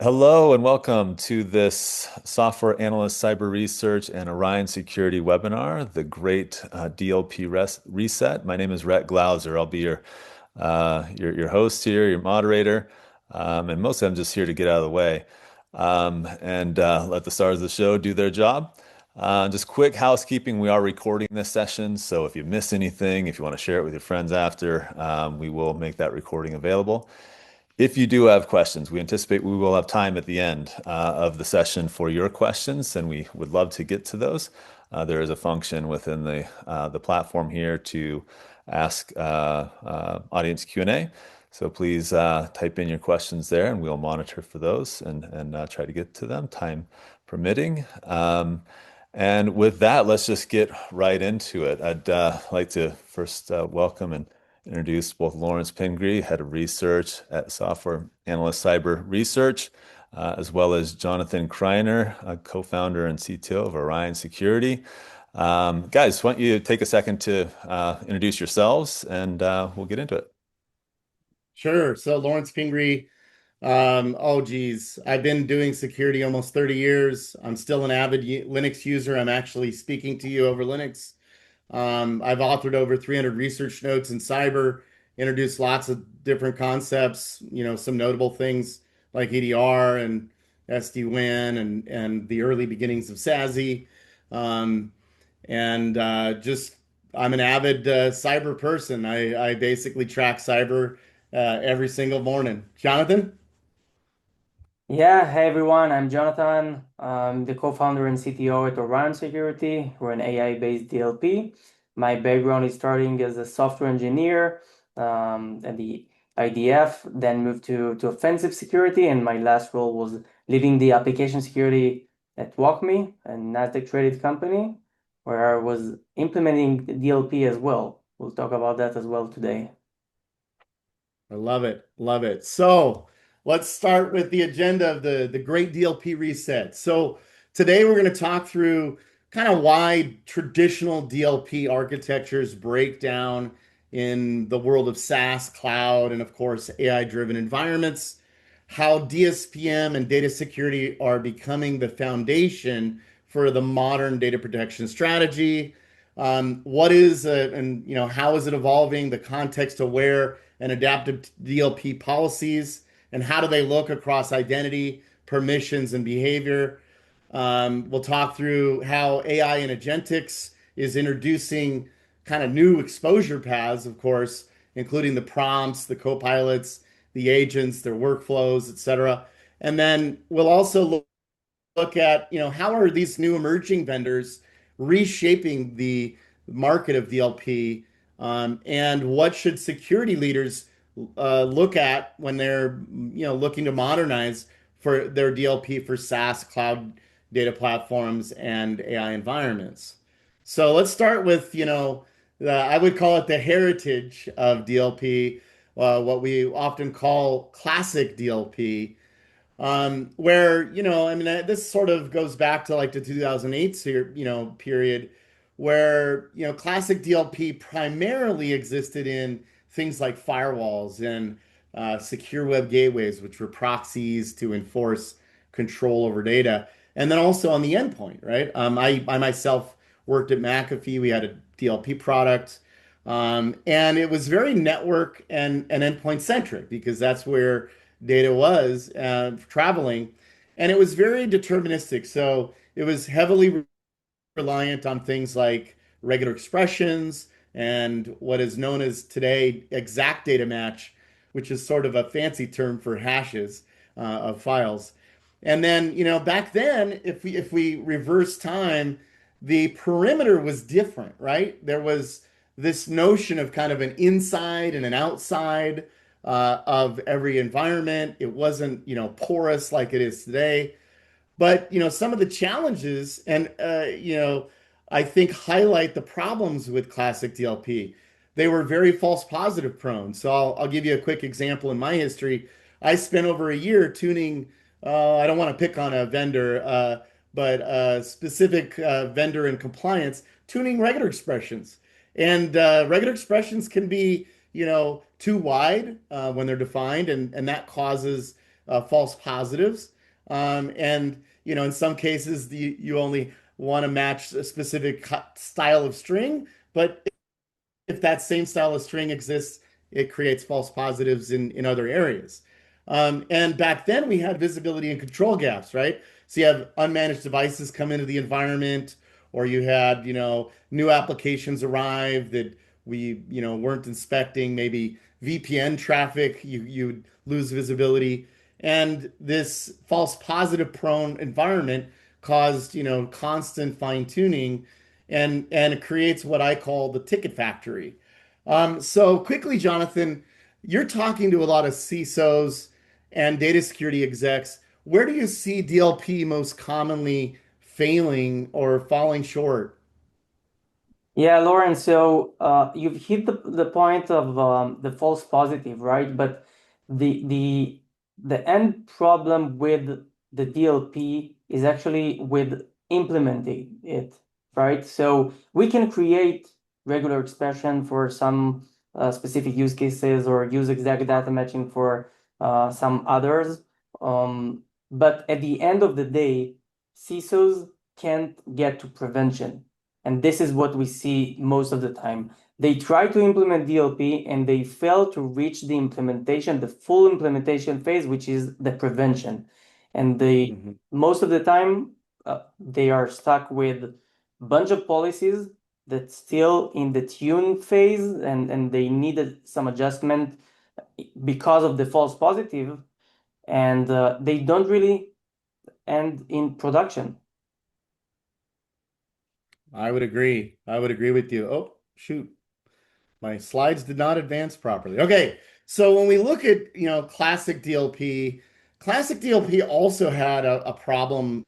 Hello and welcome to this Software Analyst Cyber Research and Orion Security webinar, the great DLP reset. My name is Rhett Glauser. I'll be your host here, your moderator, and mostly I'm just here to get out of the way and let the stars of the show do their job. Just quick housekeeping, we are recording this session, so if you miss anything, if you want to share it with your friends after, we will make that recording available. If you do have questions, we anticipate we will have time at the end of the session for your questions, and we would love to get to those. There is a function within the platform here to ask audience Q&A. So please type in your questions there, and we'll monitor for those and try to get to them, time permitting. And with that, let's just get right into it. I'd like to first welcome and introduce both Lawrence Pingree, Head of Research at Software Analyst Cyber Research, as well as Jonathan Kreiner, co-founder and CTO of ORION Security. Guys, why don't you take a second to introduce yourselves and we'll get into it. Sure. So Lawrence Pingree, oh geez, I've been doing security almost 30 years. I'm still an avid Linux user. I'm actually speaking to you over Linux. I've authored over 300 research notes in cyber, introduced lots of different concepts, some notable things like EDR and SD-WAN and the early beginnings of SASE. Um, and just I'm an avid cyber person. I basically track cyber every single morning. Jonathan? Yeah, hey everyone, I'm Jonathan. I'm the co-founder and CTO at ORION Security. We're an AI-based DLP. My background is starting as a software engineer at the IDF, then moved to offensive security, and my last role was leading the application security at WalkMe, a Nasdaq-traded company, where I was implementing the DLP as well. We'll talk about that as well today. I love it. Love it. So let's start with the agenda of the great DLP reset. So today we're going to talk through kind of why traditional DLP architectures break down in the world of SaaS, cloud, and of course AI-driven environments, how DSPM and data security are becoming the foundation for the modern data protection strategy. What is and how is it evolving? The context aware and adaptive DLP policies, and how do they look across identity, permissions, and behavior? We'll talk through how AI and agentics is introducing kind of new exposure paths, of course, including the prompts, the copilots, the agents, their workflows, etc. And then we'll also look at, how are these new emerging vendors reshaping the market of DLP, and what should security leaders look at when they're, looking to modernize for their DLP for SaaS, cloud data platforms, and AI environments. So let's start with, I would call it the heritage of DLP, what we often call classic DLP, where, I mean, this sort of goes back to like the 2008 period where, classic DLP primarily existed in things like firewalls and secure web gateways, which were proxies to enforce control over data. And then also on the endpoint, right? I myself worked at McAfee. We had a DLP product. And it was very network and endpoint centric because that's where data was traveling. And it was very deterministic. So it was heavily reliant on things like regular expressions and what is known as today exact data match, which is sort of a fancy term for hashes of files. And then, back then, if we reverse time, the perimeter was different, right? There was this notion of kind of an inside and an outside of every environment. It wasn't, porous like it is today. But some of the challenges and I think highlight the problems with classic DLP. They were very false positive prone. So I'll give you a quick example in my history. I spent over a year tuning. I don't want to pick on a vendor, but a specific vendor in compliance tuning regular expressions. And regular expressions can be too wide when they're defined, and that causes false positives. And in some cases, you only want to match a specific style of string, but if that same style of string exists, it creates false positives in other areas. And back then we had visibility and control gaps, right? So you have unmanaged devices come into the environment, or you had, new applications arrive that we, weren't inspecting, maybe VPN traffic, you'd lose visibility. And this false positive prone environment caused, constant fine tuning and it creates what I call the ticket factory. So quickly, Jonathan, you're talking to a lot of CISOs and data security execs. Where do you see DLP most commonly failing or falling short? Yeah, Lauren, so you've hit the point of the false positive, right? But the the end problem with the DLP is actually with implementing it, right? So we can create regular expression for some specific use cases or use exact data matching for some others. But at the end of the day, CISOs can't get to prevention. And this is what we see most of the time. They try to implement DLP and they fail to reach the implementation, the full implementation phase, which is the prevention. And most of the time, they are stuck with a bunch of policies that's still in the tune phase and they needed some adjustment because of the false positive. And they don't really end in production. I would agree. I would agree with you. Oh, shoot. My slides did not advance properly. Okay. So when we look at, classic DLP also had a problem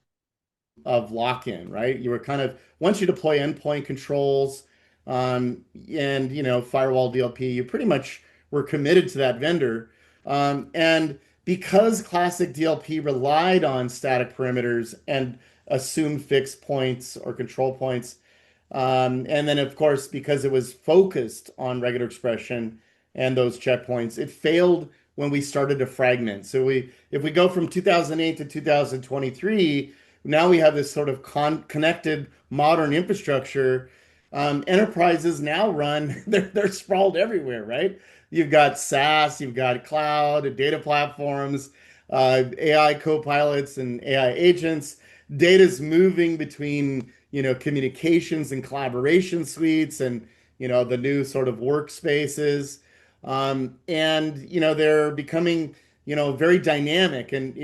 of lock-in, right? You were kind of once you deploy endpoint controls and firewall DLP, you pretty much were committed to that vendor. And because classic DLP relied on static perimeters and assumed fixed points or control points, and then of course because it was focused on regular expression and those checkpoints, it failed when we started to fragment. So if we go from 2008 to 2023, now we have this sort of connected modern infrastructure. Enterprises now run, they're sprawled everywhere, right? You've got SaaS, you've got cloud, data platforms, AI copilots and AI agents. Data's moving between, communications and collaboration suites and, the new sort of workspaces. And they're becoming, very dynamic. And,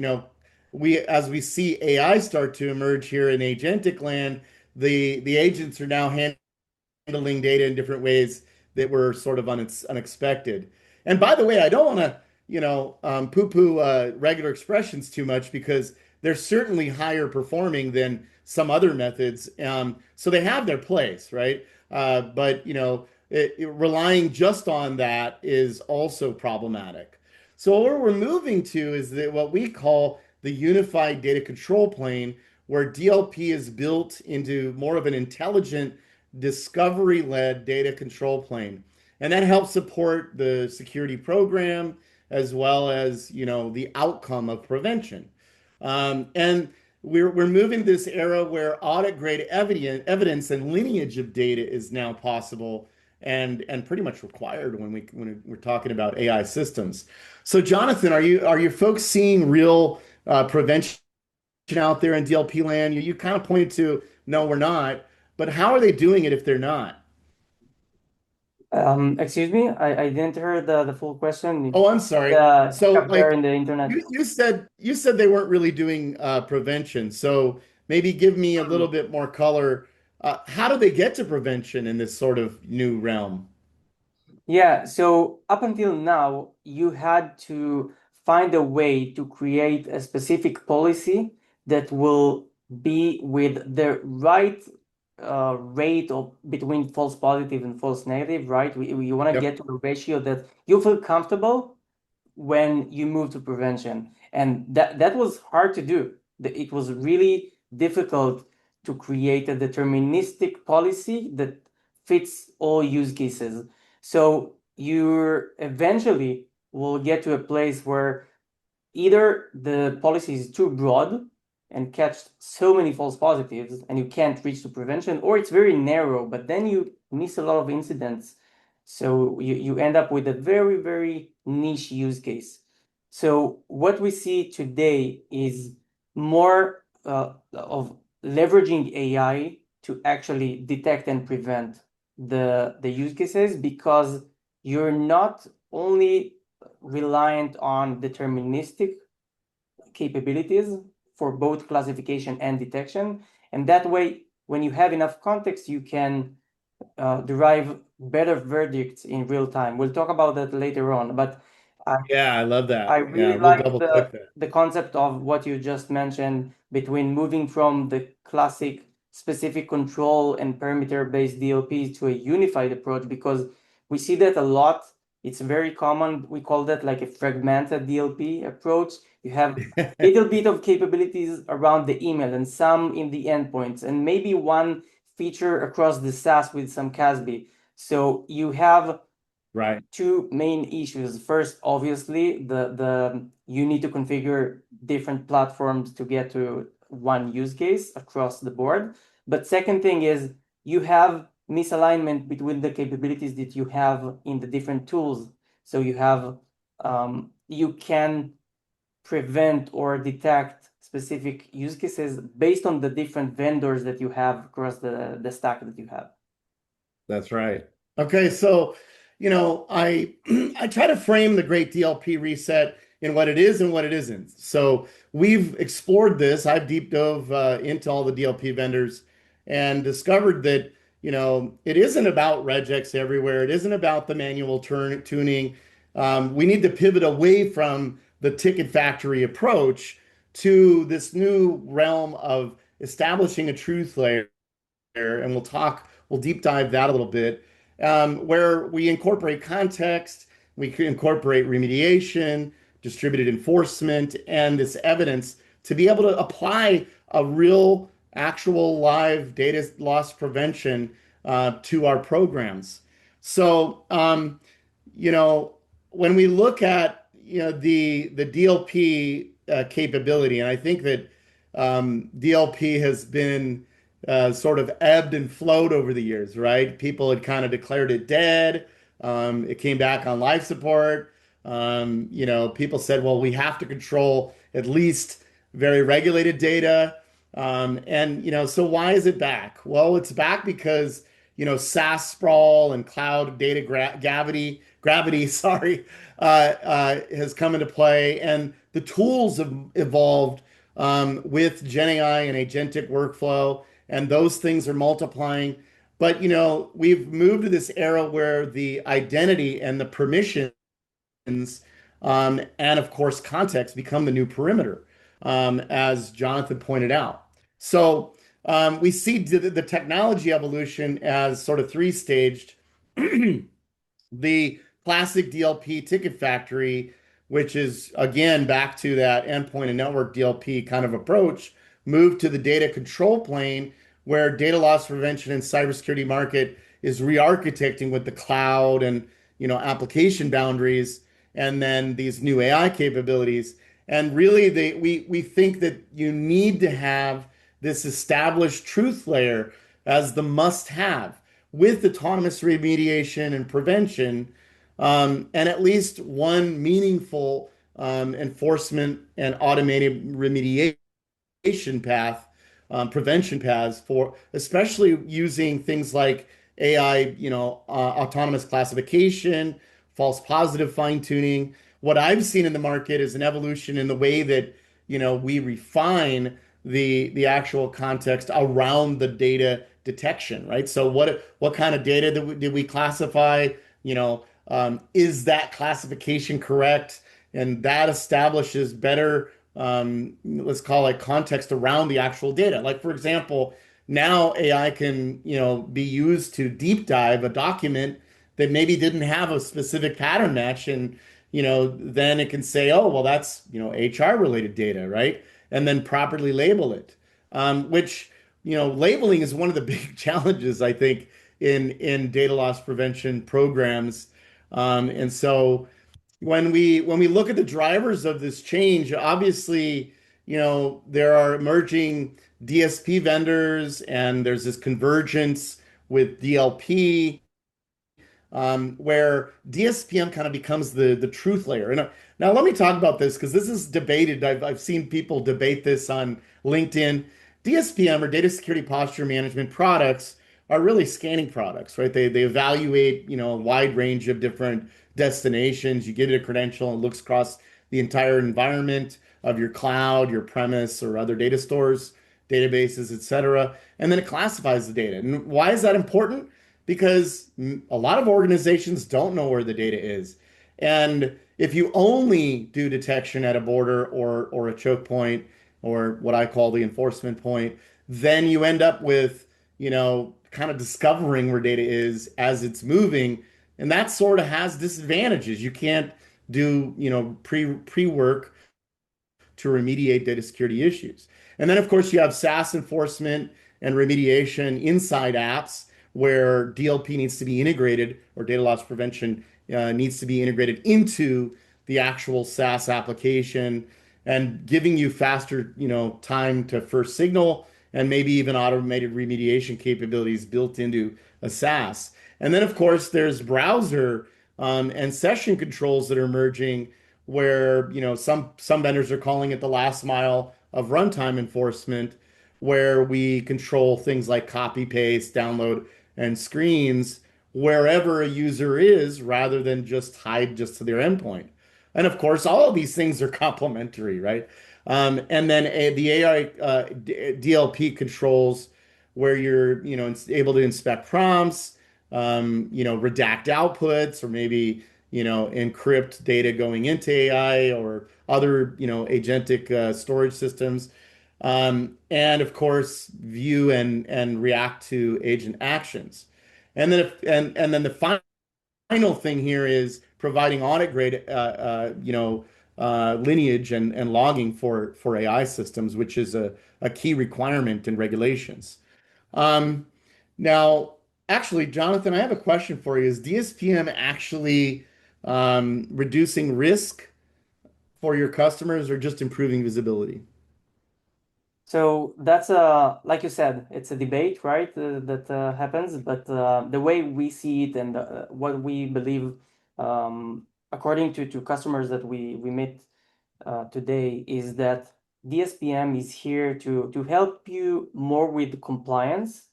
as we see AI start to emerge here in agentic land, the agents are now handling data in different ways that were sort of unexpected. And by the way, I don't want to, poo-poo regular expressions too much because they're certainly higher performing than some other methods. So they have their place, right? But relying just on that is also problematic. So what we're moving to is what we call the unified data control plane, where DLP is built into more of an intelligent discovery-led data control plane. And that helps support the security program as well as, the outcome of prevention. And we're moving this era where audit-grade evidence and lineage of data is now possible and pretty much required when we're talking about AI systems. So, Jonathan, are you folks seeing real prevention out there in DLP land? You kind of pointed to no, we're not, but how are they doing it if they're not? Excuse me, I didn't hear the full question. Oh, I'm sorry. So, Up there in the internet. you said they weren't really doing prevention. So maybe give me a little bit more color. How do they get to prevention in this sort of new realm? Yeah, so up until now, you had to find a way to create a specific policy that will be with the right rate of between false positive and false negative, right? We want to get Yep. to a ratio that you feel comfortable when you move to prevention. And that was hard to do. It was really difficult to create a deterministic policy that fits all use cases. So you eventually will get to a place where either the policy is too broad and catch so many false positives and you can't reach to prevention, or it's very narrow, but then you miss a lot of incidents. So you end up with a very, very niche use case. So what we see today is more of leveraging AI to actually detect and prevent the use cases, because you're not only reliant on deterministic capabilities for both classification and detection. And that way, when you have enough context, you can derive better verdicts in real time. We'll talk about that later on, but Yeah, I love I that. Yeah, really we'll like double click that. the concept of what you just mentioned between moving from the classic specific control and parameter-based DLPs to a unified approach, because we see that a lot. It's very common. We call that like a fragmented DLP approach. You have little bit of capabilities around the email and some in the endpoints, and maybe one feature across the SaaS with some CASB. So you have Right. two main issues. First, obviously, the you need to configure different platforms to get to one use case across the board. But second thing is you have misalignment between the capabilities that you have in the different tools. So you have you can prevent or detect specific use cases based on the different vendors that you have across the stack that you have. That's right. Okay, so I I try to frame the great DLP reset in what it is and what it isn't. So we've explored this. I've deep dove into all the DLP vendors and discovered that it isn't about regex everywhere. It isn't about the manual tuning. We need to pivot away from the ticket factory approach to this new realm of establishing a truth layer, and we'll deep dive that a little bit, where we incorporate context, we can incorporate remediation, distributed enforcement, and this evidence to be able to apply a real, actual live data loss prevention to our programs. So, you know, when we look at the DLP capability, and I think that DLP has been sort of ebbed and flowed over the years, right? People had kind of declared it dead. It came back on life support. People said, well, we have to control at least very regulated data. So why is it back? Well, it's back because, SaaS sprawl and cloud data gravity, sorry, has come into play. And the tools have evolved with Gen AI and agentic workflow, and those things are multiplying. But we've moved to this era where the identity and the permissions, and of course context become the new perimeter, as Jonathan pointed out. So we see the technology evolution as sort of three-staged. The classic DLP ticket factory, which is again back to that endpoint and network DLP kind of approach, moved to the data control plane, where data loss prevention and cybersecurity market is re-architecting with the cloud and application boundaries, and then these new AI capabilities. And really, we think that you need to have this established truth layer as the must-have with autonomous remediation and prevention, and at least one meaningful enforcement and automated remediation path, prevention paths, for especially using things like AI, autonomous classification, false positive fine tuning. What I've seen in the market is an evolution in the way that we refine the actual context around the data detection, right? So what kind of data did we classify? Is that classification correct? And that establishes better, let's call it, context around the actual data. Like, for example, now AI can be used to deep dive a document that maybe didn't have a specific pattern match, and then it can say, oh, well, that's HR related data, right? And then properly label it, which labeling is one of the big challenges, I think, in data loss prevention programs. And so when we look at the drivers of this change, obviously, there are emerging DSP vendors and there's this convergence with DLP, where DSPM kind of becomes the truth layer. And now let me talk about this because this is debated. I've seen people debate this on LinkedIn. DSPM, or data security posture management products, are really scanning products, right? They evaluate, a wide range of different destinations. You give it a credential and it looks across the entire environment of your cloud, your premise, or other data stores, databases, etc. And then it classifies the data. And why is that important? Because a lot of organizations don't know where the data is. And if you only do detection at a border or a choke point, or what I call the enforcement point, then you end up with, kind of discovering where data is as it's moving. And that sort of has disadvantages. You can't do, pre-work to remediate data security issues. And then, of course, you have SaaS enforcement and remediation inside apps where DLP needs to be integrated, or data loss prevention needs to be integrated into the actual SaaS application, and giving you faster, time to first signal, and maybe even automated remediation capabilities built into a SaaS. And then, of course, there's browser and session controls that are emerging, where some vendors are calling it the last mile of runtime enforcement, where we control things like copy, paste, download, and screens wherever a user is, rather than just tied just to their endpoint. And of course, all of these things are complementary, right? And then the AI DLP controls, where you're able to inspect prompts, redact outputs, or maybe encrypt data going into AI or other agentic storage systems, and of course view and react to agent actions. And then the final thing here is providing audit grade lineage and logging for AI systems, which is a key requirement in regulations. Um, Now, actually, Jonathan, I have a question for you. Is DSPM actually reducing risk for your customers, or just improving visibility? So that's like you said, it's a debate, right? That happens, but the way we see it and what we believe, according to customers that we meet today, is that DSPM is here to help you more with compliance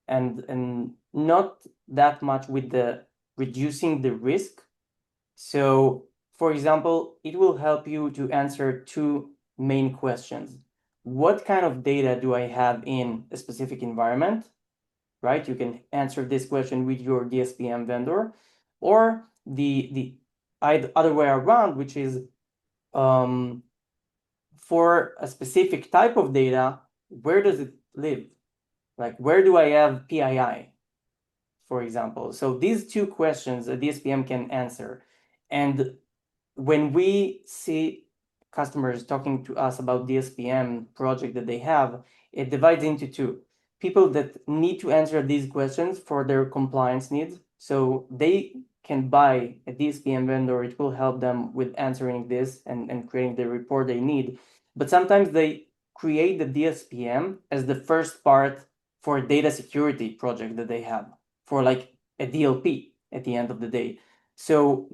and not that much with the reducing the risk. So, for example, it will help you to answer two main questions. What kind of data do I have in a specific environment, right? You can answer this question with your DSPM vendor, or the other way around, which is for a specific type of data, where does it live? Like, where do I have PII, for example? So these two questions a DSPM can answer. And when we see customers talking to us about DSPM project that they have, it divides into two. People that need to answer these questions for their compliance needs. So they can buy a DSPM vendor. It will help them with answering this and creating the report they need. But sometimes they create the DSPM as the first part for a data security project that they have, for like a DLP at the end of the day. So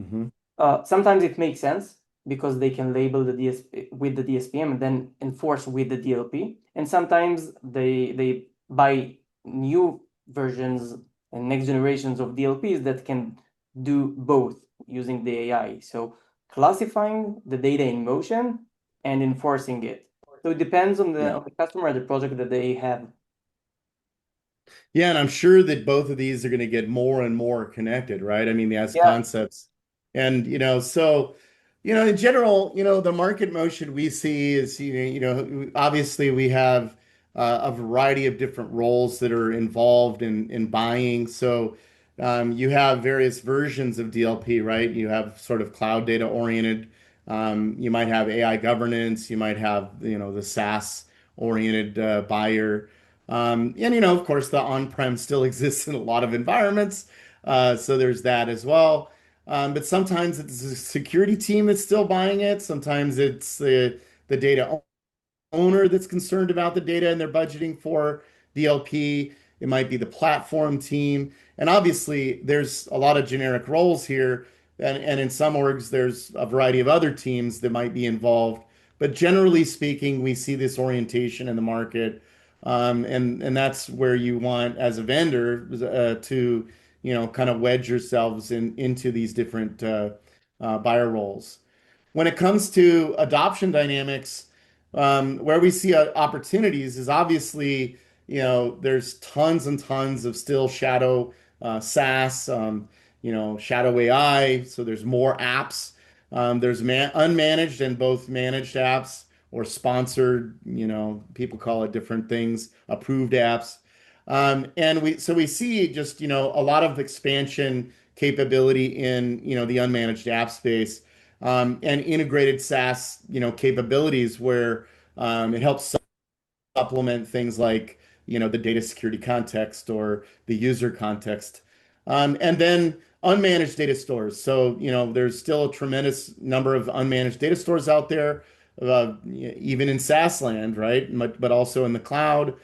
sometimes it makes sense because they can label the DSP with the DSPM and then enforce with the DLP. And sometimes they buy new versions and next generations of DLPs that can do both using the AI. So classifying the data in motion and enforcing it. So it depends on Yeah. the customer, the project that they have. Yeah, and I'm sure that both of these are going to get more and more connected, right? I mean, as Yeah. concepts. And, so, in general, the market motion we see is, obviously we have a variety of different roles that are involved in buying. So you have various versions of DLP, right? You have sort of cloud data oriented. You might have AI governance. You might have, the SaaS oriented buyer. And of course, the on-prem still exists in a lot of environments. So there's that as well. But sometimes it's the security team that's still buying it. Sometimes it's the data owner that's concerned about the data and they're budgeting for DLP. It might be the platform team. And obviously, there's a lot of generic roles here. And in some orgs, there's a variety of other teams that might be involved. But generally speaking, we see this orientation in the market. And that's where you want, as a vendor, to kind of wedge yourselves into these different buyer roles. When it comes to adoption dynamics, where we see opportunities is obviously, there's tons and tons of still shadow SaaS, shadow AI. So there's more apps. There's unmanaged and both managed apps or sponsored, people call it different things, approved apps. And we see just, a lot of expansion capability in, the unmanaged app space, and integrated SaaS, capabilities where it helps supplement things like, the data security context or the user context. And then unmanaged data stores. So, there's still a tremendous number of unmanaged data stores out there, even in SaaS land, right? But also in the cloud.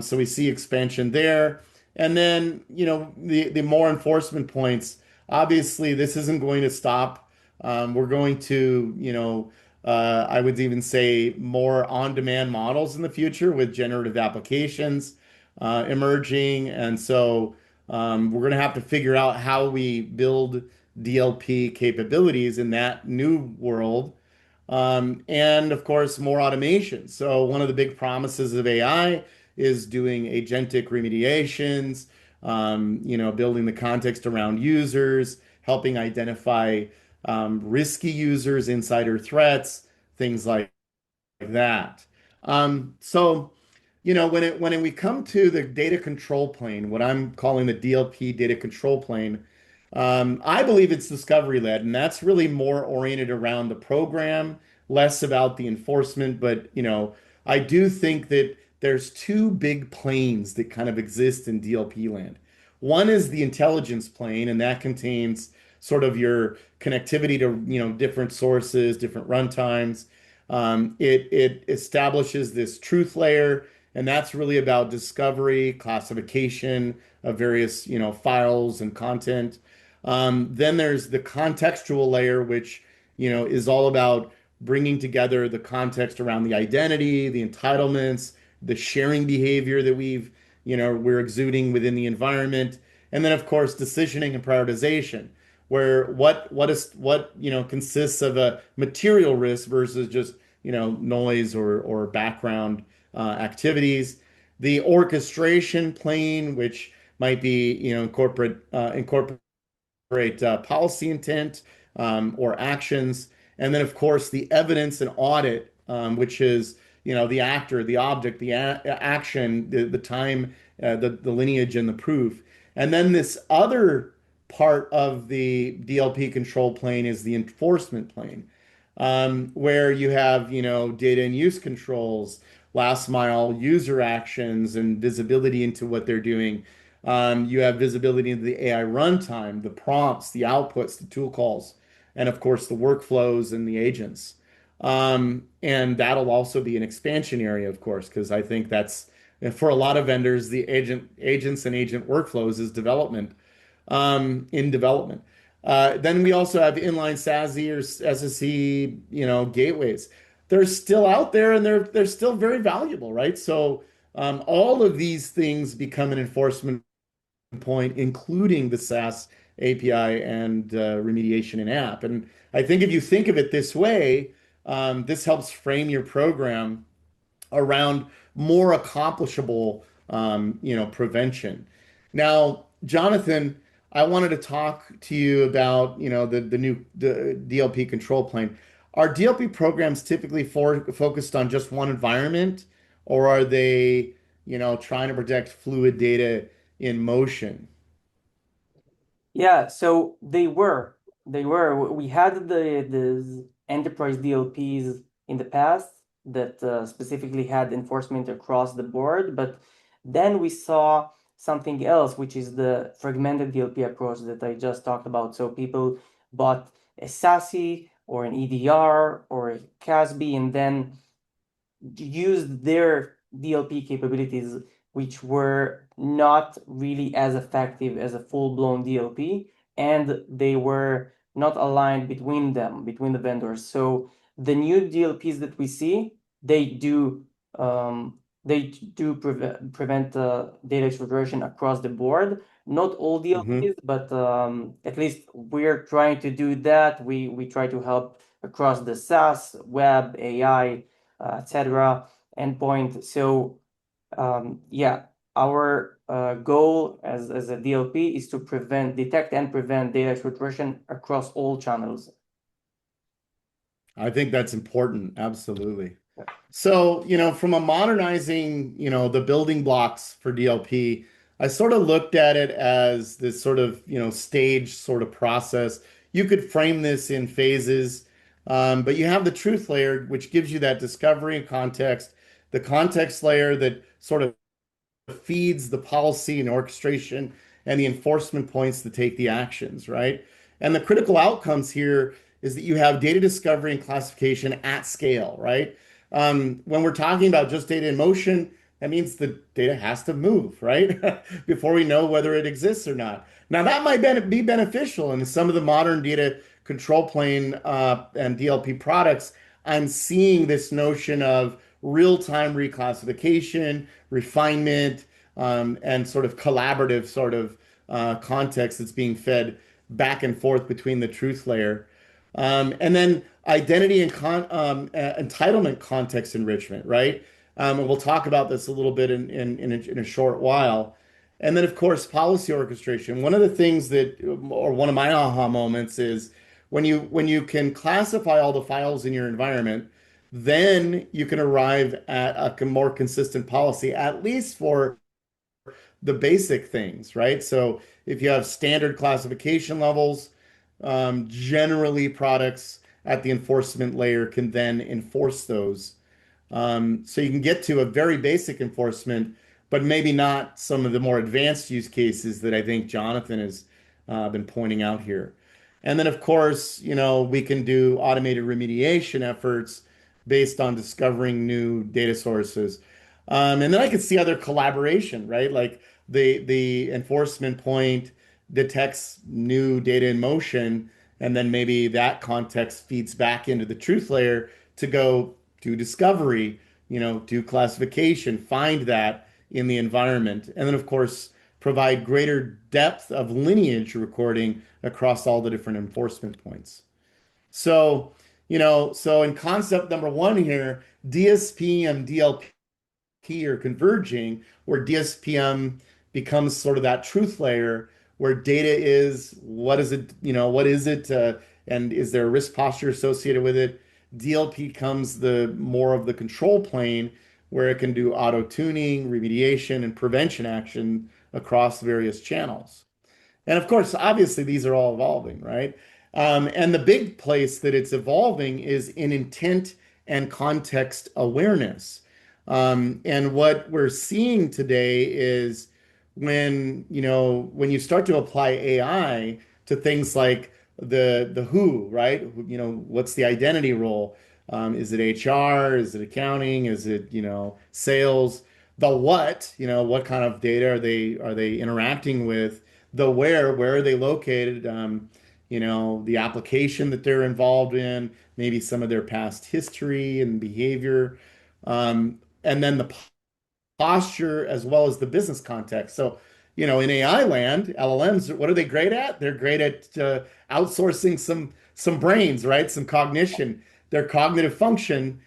So we see expansion there. And then, the more enforcement points, obviously, this isn't going to stop. We're going to, I would even say more on-demand models in the future with generative applications emerging. And so we're going to have to figure out how we build DLP capabilities in that new world. And of course, more automation. So one of the big promises of AI is doing agentic remediations, building the context around users, helping identify risky users, insider threats, things like that. So, when we come to the data control plane, what I'm calling the DLP data control plane, I believe it's discovery led, and that's really more oriented around the program, less about the enforcement. But, I do think that there's two big planes that kind of exist in DLP land. One is the intelligence plane, and that contains sort of your connectivity to, different sources, different runtimes. It establishes this truth layer, and that's really about discovery, classification of various, files and content. Then there's the contextual layer, which, is all about bringing together the context around the identity, the entitlements, the sharing behavior that we're exuding within the environment. And then, of course, decisioning and prioritization, where what consists of a material risk versus just, noise or background activities. The orchestration plane, which might be, incorporate policy intent or actions. And then, of course, the evidence and audit, which is, the actor, the object, the action, the time, the lineage, and the proof. And then this other part of the DLP control plane is the enforcement plane, where you have, data and use controls, last mile user actions, and visibility into what they're doing. You have visibility into the AI runtime, the prompts, the outputs, the tool calls, and of course the workflows and the agents. And that'll also be an expansion area, of course, because I think that's for a lot of vendors, the agents and agent workflows is development, in development. Then we also have inline SASE or SSE, gateways. They're still out there and they're still very valuable, right? So all of these things become an enforcement point, including the SaaS API and remediation in app. And I think if you think of it this way, this helps frame your program around more accomplishable, prevention. Now, Jonathan, I wanted to talk to you about, the DLP control plane. Are DLP programs typically focused on just one environment, or are they, trying to protect fluid data in motion? Yeah, so they were. We had the enterprise DLPs in the past that specifically had enforcement across the board, but then we saw something else, which is the fragmented DLP approach that I just talked about. So people bought a SASE or an EDR or a CASB and then used their DLP capabilities, which were not really as effective as a full-blown DLP, and they were not aligned between them, between the vendors. So the new DLPs that we see, prevent data exfiltration across the board. Not all DLPs, but at least we're trying to do that. We try to help across the SaaS, web, AI, etc. endpoint. So yeah, our goal as a DLP is to detect and prevent data exfiltration across all channels. I think that's important. Absolutely. So, from a modernizing, the building blocks for DLP, I sort of looked at it as this sort of, stage sort of process. You could frame this in phases, but you have the truth layer, which gives you that discovery and context, the context layer that sort of feeds the policy and orchestration and the enforcement points to take the actions, right? And the critical outcomes here is that you have data discovery and classification at scale, right? When we're talking about just data in motion, that means the data has to move, right? Before we know whether it exists or not. Now, that might be beneficial in some of the modern data control plane and DLP products. I'm seeing this notion of real-time reclassification, refinement, and sort of collaborative sort of context that's being fed back and forth between the truth layer. And then identity and entitlement context enrichment, right? And we'll talk about this a little bit in a short while. And then, of course, policy orchestration. One of the things or one of my aha moments is when you can classify all the files in your environment, then you can arrive at a more consistent policy, at least for the basic things, right? So if you have standard classification levels, generally products at the enforcement layer can then enforce those. So you can get to a very basic enforcement, but maybe not some of the more advanced use cases that I think Jonathan has been pointing out here. And then, of course, we can do automated remediation efforts based on discovering new data sources. And then I could see other collaboration, right? Like the enforcement point detects new data in motion, and then maybe that context feeds back into the truth layer to go do discovery, do classification, find that in the environment. And then, of course, provide greater depth of lineage recording across all the different enforcement points. So, so in concept number one here, DSPM, DLP are converging, where DSPM becomes sort of that truth layer where data is, what is it, what is it, and is there a risk posture associated with it? DLP comes the more of the control plane where it can do auto tuning, remediation, and prevention action across various channels. And of course, obviously, these are all evolving, right? And the big place that it's evolving is in intent and context awareness. And what we're seeing today is when you start to apply AI to things like the who, right? What's the identity role? Is it HR? Is it accounting? Is it, sales? The what kind of data are they interacting with? The where are they located? The application that they're involved in, maybe some of their past history and behavior, and then the posture as well as the business context. So, in AI land, LLMs, what are they great at? They're great at outsourcing some brains, right? Some cognition. Their cognitive function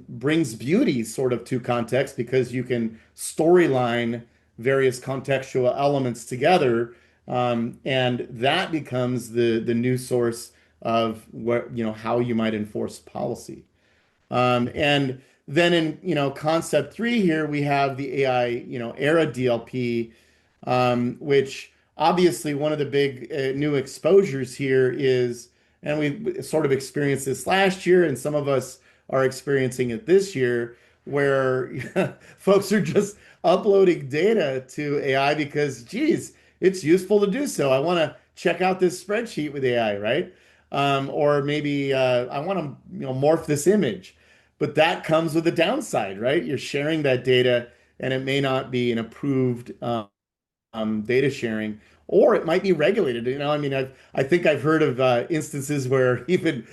brings beauty sort of to context because you can storyline various contextual elements together, and that becomes the new source of how you might enforce policy. And then in concept three here we have the AI era DLP, which obviously one of the big new exposures here is, and we sort of experienced this last year, and some of us are experiencing it this year, where folks are just uploading data to AI because, geez, it's useful to do so. I want to check out this spreadsheet with AI, right? Or maybe I want to morph this image. But that comes with a downside, right? You're sharing that data, and it may not be an approved data sharing, or it might be regulated. I mean, I think I've heard of instances where even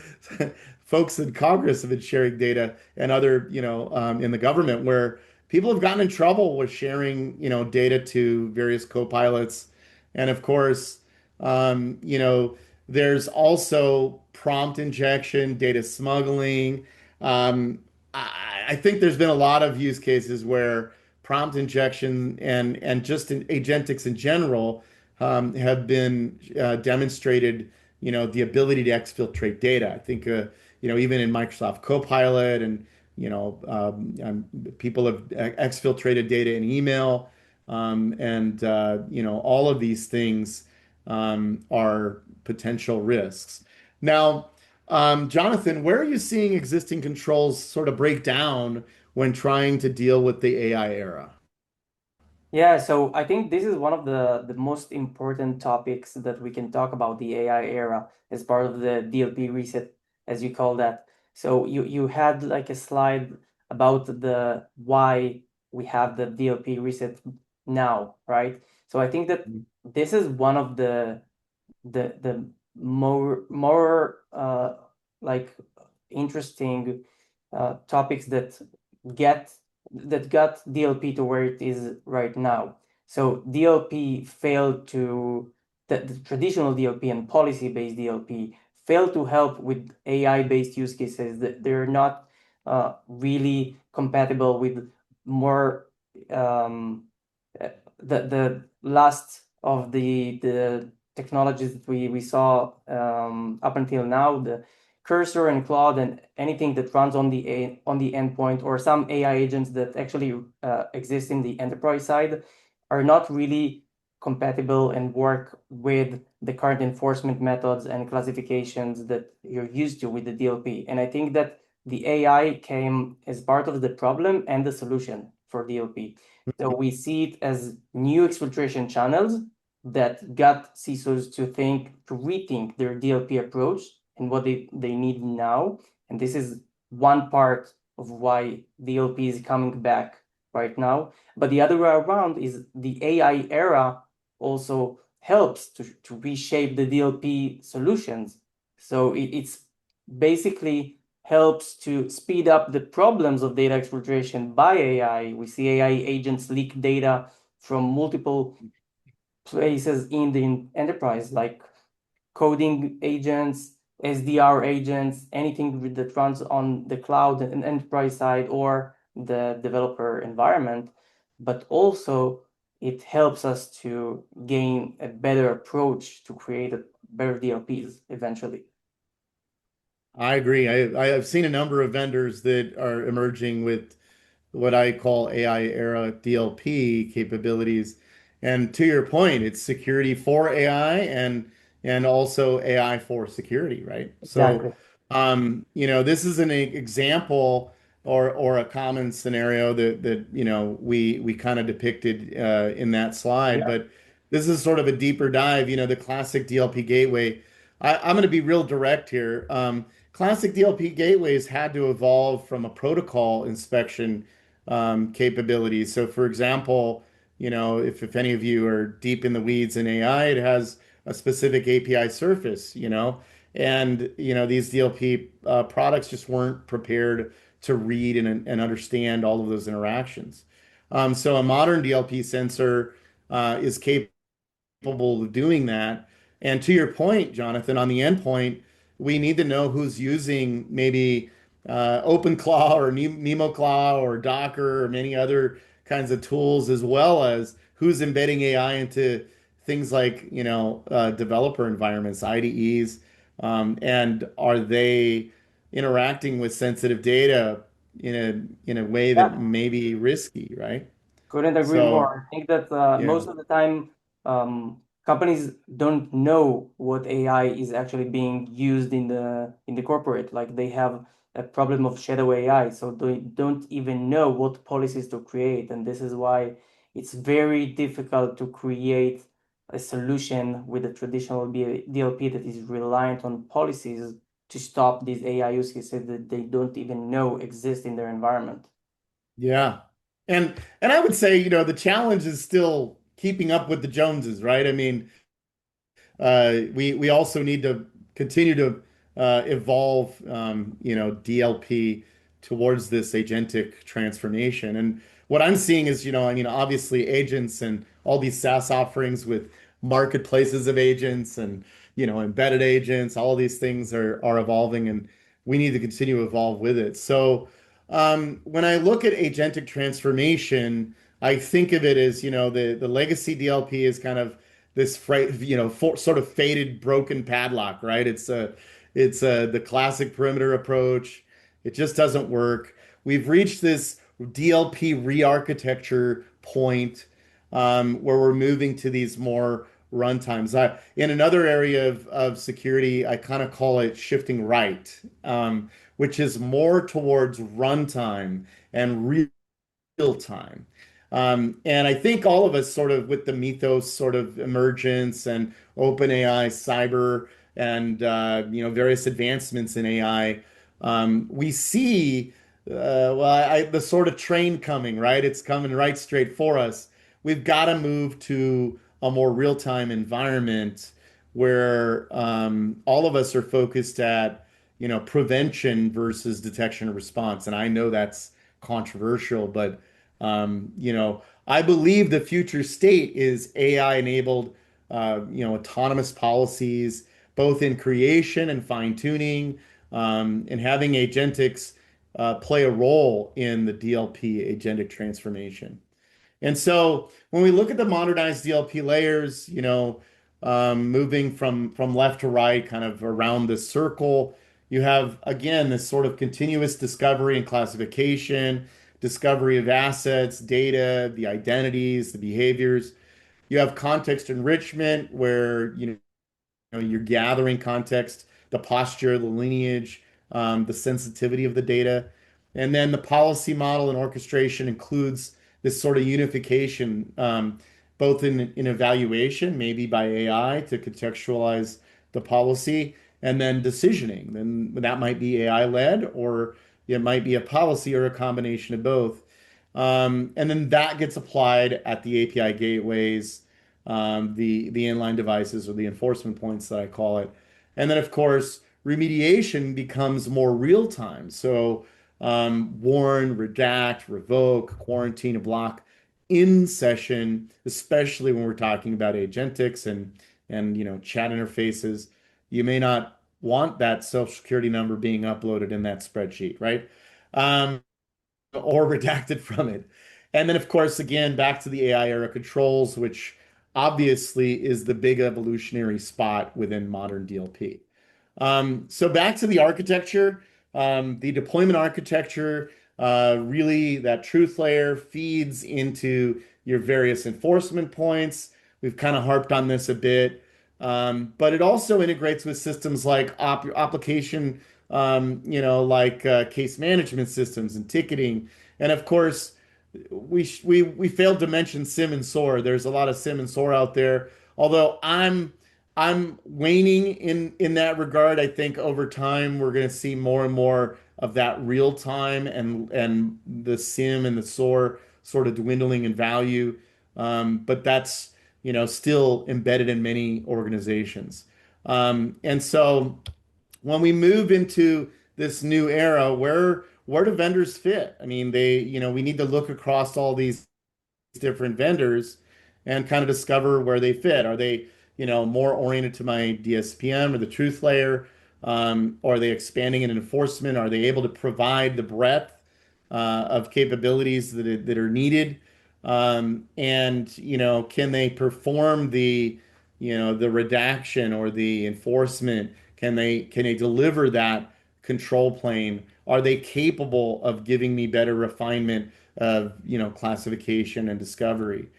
folks in Congress have been sharing data, and other, in the government, where people have gotten in trouble with sharing, data to various copilots. And of course, there's also prompt injection, data smuggling. Um, I think there's been a lot of use cases where prompt injection and just in agentics in general have been demonstrated, the ability to exfiltrate data. I think, even in Microsoft Copilot, and, people have exfiltrated data in email, and, all of these things are potential risks. Now, Jonathan, where are you seeing existing controls sort of break down when trying to deal with the AI era? Yeah, so I think this is one of the most important topics that we can talk about the AI era as part of the DLP reset, as you call that. So you had like a slide about the why we have the DLP reset now, right? So I think that this is one of the more like interesting topics get that got DLP to where it is right now. So DLP failed to the traditional DLP and policy-based DLP failed to help with AI-based use cases that they're not really compatible with more the last of the technologies that we saw up until now, the cursor and Claude and anything that runs on the endpoint, or some AI agents that actually exist in the enterprise side, are not really compatible and work with the current enforcement methods and classifications that you're used to with the DLP. And I think that the AI came as part of the problem and the solution for DLP. So we see it as new exfiltration channels that got CISOs to rethink their DLP approach and what they need now. And this is one part of why DLP is coming back right now. But the other way around is the AI era also helps to reshape the DLP solutions. So it's basically helps to speed up the problems of data exfiltration by AI. We see AI agents leak data from multiple places in the enterprise, like coding agents, SDR agents, anything that runs on the cloud and enterprise side or the developer environment. But also it helps us to gain a better approach to create a better DLPs eventually. I agree. I've seen a number of vendors that are emerging with what I call AI era DLP capabilities. And to your point, it's security for AI, and also AI for security, right? So, Exactly. this is an example, or a common scenario that we kind of depicted in that slide. Yeah. But this is sort of a deeper dive. The classic DLP gateway. I'm going to be real direct here. Classic DLP gateways had to evolve from a protocol inspection capabilities. So, for example, if any of you are deep in the weeds in AI, it has a specific API surface, and these DLP products just weren't prepared to read and understand all of those interactions. So, a modern DLP sensor is capable of doing that. And to your point, Jonathan, on the endpoint, we need to know who's using maybe OpenClaw or NemoClaw or Docker or many other kinds of tools, as well as who's embedding AI into things like, developer environments, IDEs, and are they interacting with sensitive data in a way that Yeah. may be risky, right? Couldn't agree So, more. I think that yeah. most of the time, companies don't know what AI is actually being used in the corporate. Like they have a problem of shadow AI, so they don't even know what policies to create, and this is why it's very difficult to create a solution with a traditional DLP that is reliant on policies to stop these AI use cases that they don't even know exist in their environment. Yeah. And I would say, the challenge is still keeping up with the Joneses, right? I mean, we also need to continue to evolve, DLP towards this agentic transformation. And what I'm seeing is, I mean, obviously agents and all these SaaS offerings with marketplaces of agents and, embedded agents, all these things are evolving, and we need to continue to evolve with it. So when I look at agentic transformation, I think of it as, the legacy DLP is kind of this sort of faded, broken padlock, right? It's the classic perimeter approach. It just doesn't work. We've reached this DLP re-architecture point where we're moving to these more runtimes. In another area of security, I kind of call it shifting right, which is more towards runtime and real time. And I think all of us sort of with the Mythos sort of emergence and OpenAI, cyber, and various advancements in AI, we see the sort of train coming, right? It's coming right straight for us. We've got to move to a more real-time environment where all of us are focused at prevention versus detection and response. And I know that's controversial, but I believe the future state is AI-enabled, autonomous policies, both in creation and fine-tuning, and having agentics play a role in the DLP agentic transformation. And so when we look at the modernized DLP layers, moving from left to right, kind of around this circle, you have, again, this sort of continuous discovery and classification, discovery of assets, data, the identities, the behaviors. You have context enrichment, where you're gathering context, the posture, the lineage, the sensitivity of the data. And then the policy model and orchestration includes this sort of unification, both in evaluation, maybe by AI to contextualize the policy, and then decisioning. And that might be AI led, or it might be a policy or a combination of both. And then that gets applied at the API gateways, the inline devices, or the enforcement points that I call it. And then, of course, remediation becomes more real time. So warn, redact, revoke, quarantine, and block in session, especially when we're talking about agentics and chat interfaces. You may not want that social security number being uploaded in that spreadsheet, right? Or redacted from it. And then, of course, again, back to the AI era controls, which obviously is the big evolutionary spot within modern DLP. So back to the architecture, the deployment architecture, really that truth layer feeds into your various enforcement points. We've kind of harped on this a bit, but it also integrates with systems like application, like case management systems and ticketing. And of course, we failed to mention SIM and SOAR. There's a lot of SIM and SOAR out there, although I'm waning in that regard. I think over time we're going to see more and more of that real time and the SIM and the SOAR sort of dwindling in value. But that's still embedded in many organizations. And so when we move into this new era, where do vendors fit? I mean, we need to look across all these different vendors and kind of discover where they fit. Are they, more oriented to my DSPM or the truth layer? Or are they expanding in enforcement? Are they able to provide the breadth of capabilities that are needed? And can they perform the redaction or the enforcement? Can they deliver that control plane? Are they capable of giving me better refinement of classification and discovery?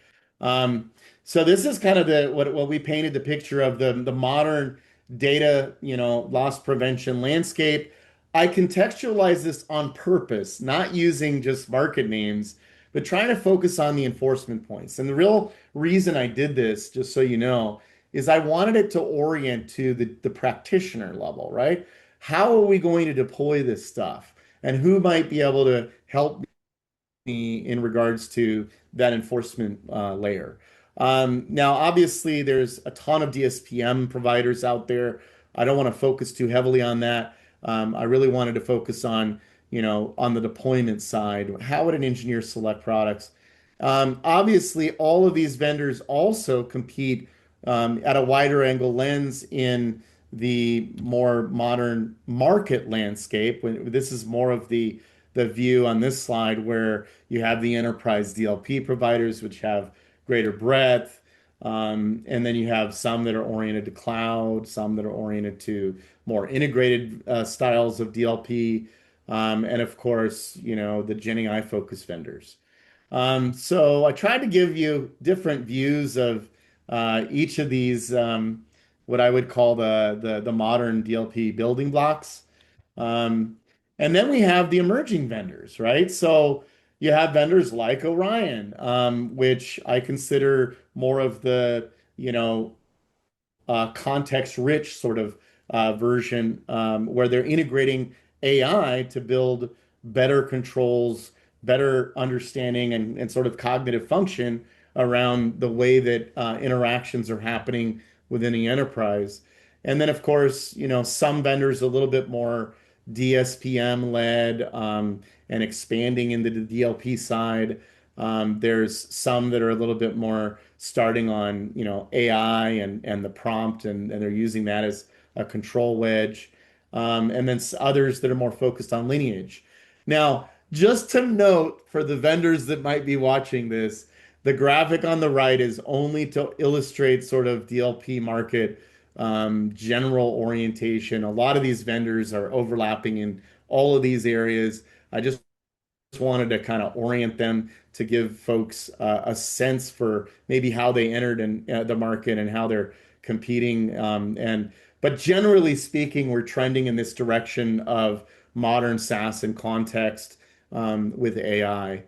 So this is kind of what we painted the picture of the modern data loss prevention landscape. I contextualize this on purpose, not using just market names, but trying to focus on the enforcement points. And the real reason I did this, just so you know, is I wanted it to orient to the practitioner level, right? How are we going to deploy this stuff? And who might be able to help me in regards to that enforcement layer. Now, obviously, there's a ton of DSPM providers out there. I don't want to focus too heavily on that. I really wanted to focus on, on the deployment side. How would an engineer select products? Obviously, all of these vendors also compete at a wider angle lens in the more modern market landscape. This is more of the view on this slide where you have the enterprise DLP providers, which have greater breadth. And then you have some that are oriented to cloud, some that are oriented to more integrated styles of DLP. And of course, the GenAI focused vendors. So I tried to give you different views of each of these, what I would call the modern DLP building blocks. Um, and then we have the emerging vendors, right? So you have vendors like Orion, which I consider more of the, context-rich sort of version, where they're integrating AI to build better controls, better understanding, and sort of cognitive function around the way that interactions are happening within the enterprise. And then, of course, some vendors a little bit more DSPM led, and expanding into the DLP side. There's some that are a little bit more starting on, AI and the prompt, and they're using that as a control wedge. And then others that are more focused on lineage. Now, just to note for the vendors that might be watching this, the graphic on the right is only to illustrate sort of DLP market general orientation. A lot of these vendors are overlapping in all of these areas. I just wanted to kind of orient them to give folks a sense for maybe how they entered in the market and how they're competing. But generally speaking, we're trending in this direction of modern SaaS and context with AI.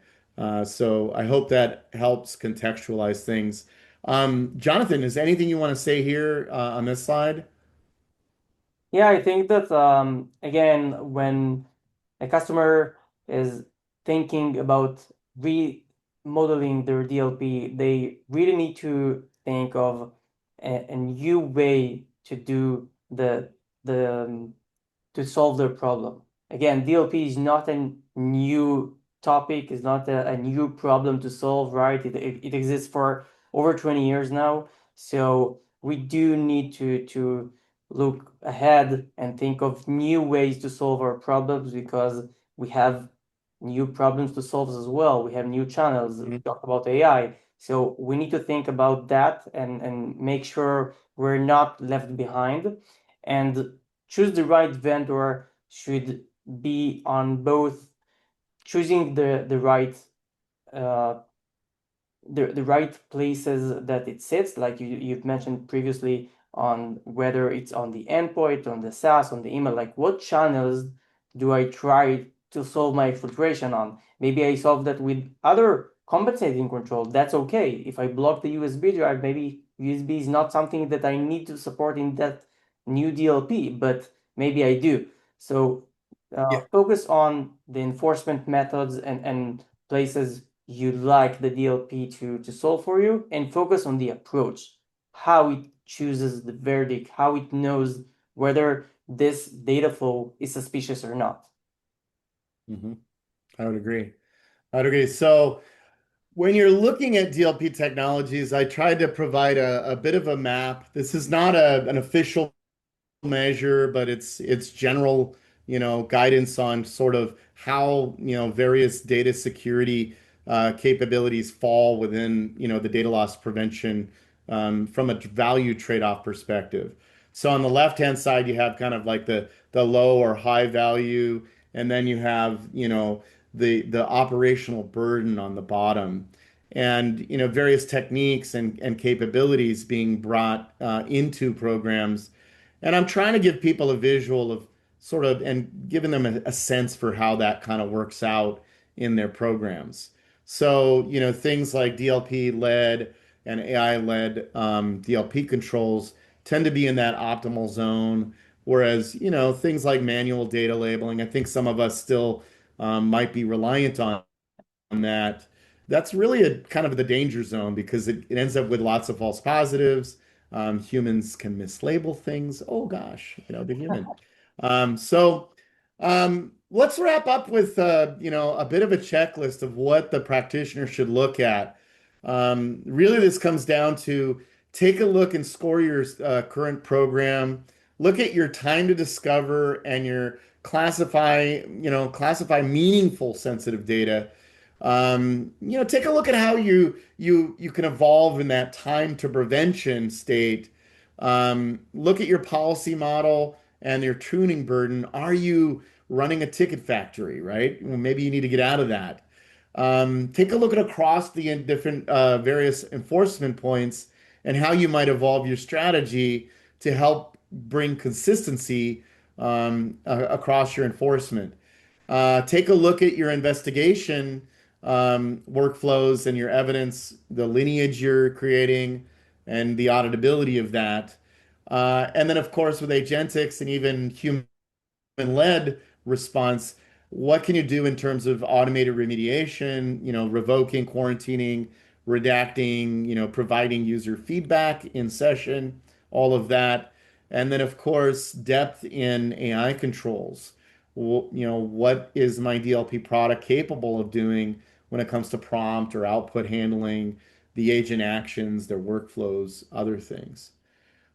So I hope that helps contextualize things. Jonathan, is there anything you want to say here on this slide? Yeah, I think that again, when a customer is thinking about remodeling their DLP, they really need to think of a new way to do the to solve their problem. Again, DLP is not a new topic, is not a new problem to solve, right? It exists for over 20 years now. So we do need to look ahead and think of new ways to solve our problems because we have new problems to solve as well. We have new channels. We talk about AI. So we need to think about that and make sure we're not left behind. And choose the right vendor should be on both choosing the right uh, the right places that it sits, like you've mentioned previously, on whether it's on the endpoint, on the SaaS, on the email, like what channels do I try to solve my filtration on? Maybe I solve that with other compensating control. That's okay. If I block the USB drive, maybe USB is not something that I need to support in that new DLP, but maybe I do. So focus on the enforcement methods and places you'd like the DLP to solve for you, and focus on the approach, how it chooses the verdict, how it knows whether this data flow is suspicious or not. Mm-hmm. I would agree. I would agree. So when you're looking at DLP technologies, I tried to provide a bit of a map. This is not an official measure, but it's general, guidance on sort of how, various data security capabilities fall within, the data loss prevention from a value trade-off perspective. So on the left-hand side, you have kind of like the low or high value, and then you have, the operational burden on the bottom. And various techniques and capabilities being brought into programs, and I'm trying to give people a visual of sort of and giving them a sense for how that kind of works out in their programs. So, things like DLP-led and AI-led DLP controls tend to be in that optimal zone. Whereas, things like manual data labeling, I think some of us still might be reliant on that. That's really a kind of the danger zone because it ends up with lots of false positives. Humans can mislabel things. Oh gosh, the human. So let's wrap up with a bit of a checklist of what the practitioner should look at. Really, this comes down to take a look and score your current program. Look at your time to discover and your classify meaningful sensitive data. Take a look at how you can evolve in that time to prevention state. Look at your policy model and your tuning burden. Are you running a ticket factory, right? Well, maybe you need to get out of that. Take a look at across the different various enforcement points and how you might evolve your strategy to help bring consistency across your enforcement. Take a look at your investigation workflows and your evidence, the lineage you're creating, and the auditability of that. And then, of course, with agentics and even human-led response, what can you do in terms of automated remediation, revoking, quarantining, redacting, providing user feedback in session, all of that. And then, of course, depth in AI controls. What is my DLP product capable of doing when it comes to prompt or output handling, the agent actions, their workflows, other things.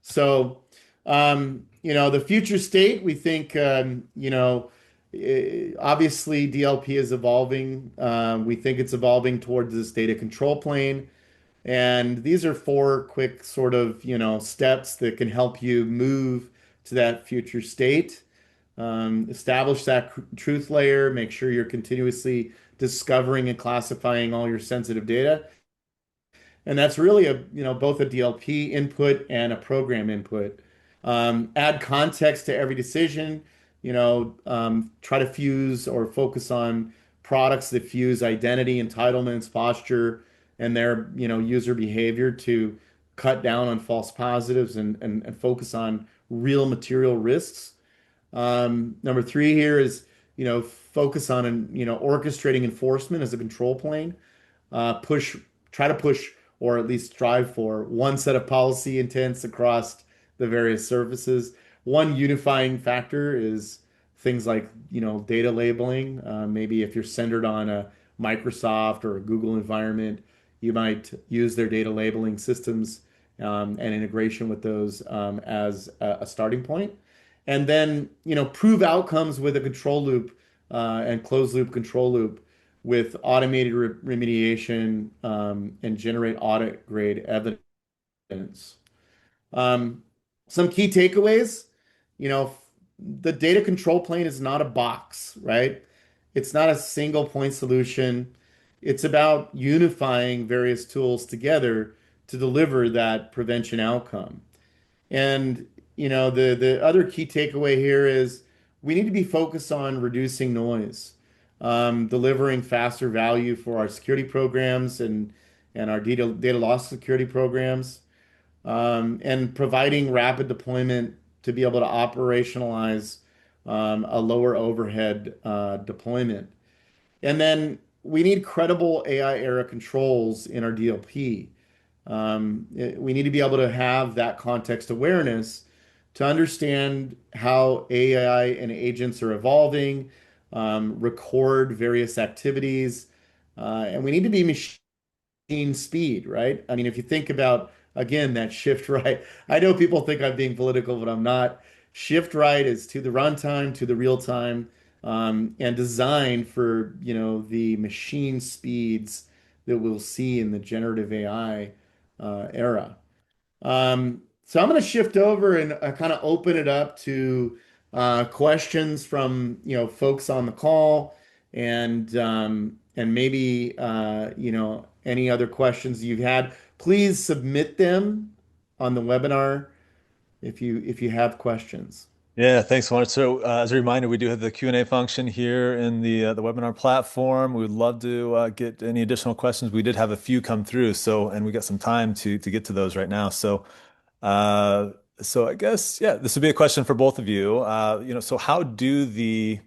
So, the future state, we think, obviously DLP is evolving. We think it's evolving towards this data control plane. And these are four quick sort of, steps that can help you move to that future state. Establish that truth layer, make sure you're continuously discovering and classifying all your sensitive data. And that's really both a DLP input and a program input. Add context to every decision. Try to fuse or focus on products that fuse identity, entitlements, posture, and their user behavior to cut down on false positives and focus on real material risks. Number three here is focus on orchestrating enforcement as a control plane. Push Try to push or at least strive for one set of policy intents across the various services. One unifying factor is things like data labeling. Maybe if you're centered on a Microsoft or a Google environment, you might use their data labeling systems and integration with those as a starting point. And then prove outcomes with a control loop and closed loop control loop with automated remediation and generate audit grade evidence. Um, some key takeaways, you know, the data control plane is not a box, right? It's not a single point solution. It's about unifying various tools together to deliver that prevention outcome. And the other key takeaway here is we need to be focused on reducing noise, delivering faster value for our security programs and our data loss security programs, and providing rapid deployment to be able to operationalize a lower overhead deployment. And then we need credible AI era controls in our DLP. We need to be able to have that context awareness to understand how AI and agents are evolving, record various activities, and we need to be machine speed, right? I mean, if you think about, again, that shift right, I know people think I'm being political, but I'm not. Shift right is to the runtime, to the real time, and designed for, the machine speeds that we'll see in the generative AI era. So I'm going to shift over and kind of open it up to questions from folks on the call and maybe any other questions you've had. Please submit them on the webinar if you have questions. Yeah, thanks, Juan. So, as a reminder, we do have the Q&A function here in the webinar platform. We would love to get any additional questions. We did have a few come through, so and we got some time to get to those right now. Uh, so I guess yeah, this would be a question for both of you. So how do the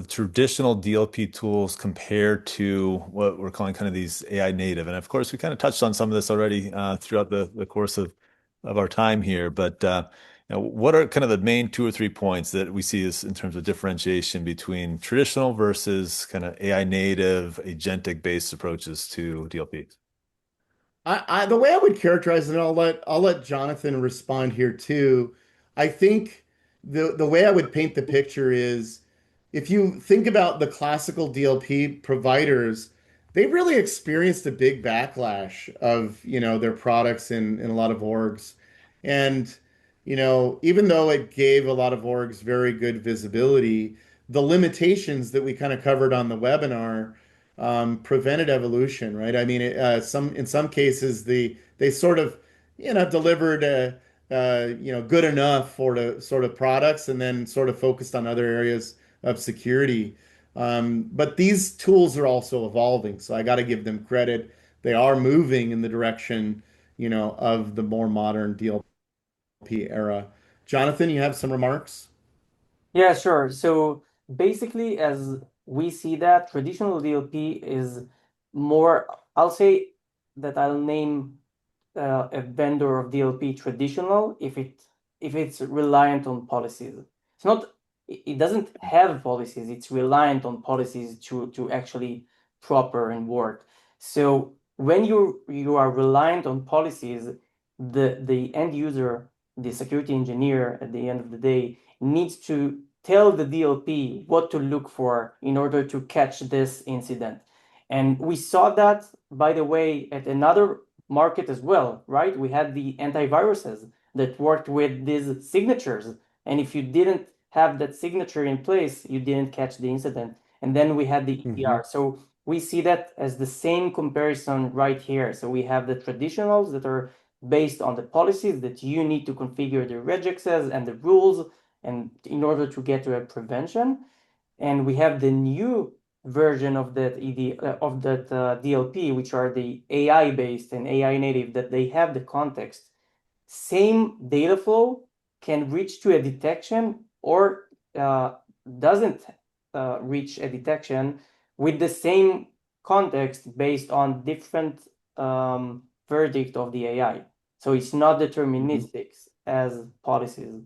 traditional DLP tools compare to what we're calling kind of these AI native? And of course, we kind of touched on some of this already throughout the course of our time here. But what are kind of the main two or three points that we see as in terms of differentiation between traditional versus kind of AI native, agentic based approaches to DLP? The way I would characterize it, and I'll let Jonathan respond here too. I think the way I would paint the picture is if you think about the classical DLP providers, they really experienced a big backlash of, their products in a lot of orgs. And, even though it gave a lot of orgs very good visibility, the limitations that we kind of covered on the webinar prevented evolution, right? I mean, in some cases, they sort of, delivered good enough for the sort of products, and then sort of focused on other areas of security. But these tools are also evolving, so I got to give them credit. They are moving in the direction, of the more modern DLP era. Jonathan, you have some remarks? Yeah, sure. So basically, as we see that traditional DLP is more, I'll say that I'll name a vendor of DLP traditional if it's reliant on policies. It's not it doesn't have policies, it's reliant on policies to actually proper and work. So when you are reliant on policies, the end user, the security engineer at the end of the day needs to tell the DLP what to look for in order to catch this incident. And we saw that, by the way, at another market as well, right? We had the antiviruses that worked with these signatures. And if you didn't have that signature in place, you didn't catch the incident. And then we had the Hmm. EDR. So we see that as the same comparison right here. So we have the traditionals that are based on the policies that you need to configure the regexes and the rules and in order to get to a prevention. And we have the new version of that DLP, which are the AI based and AI native, that they have the context. Same data flow can reach to a detection or doesn't reach a detection with the same context based on different verdict of the AI. So it's not deterministic as policies.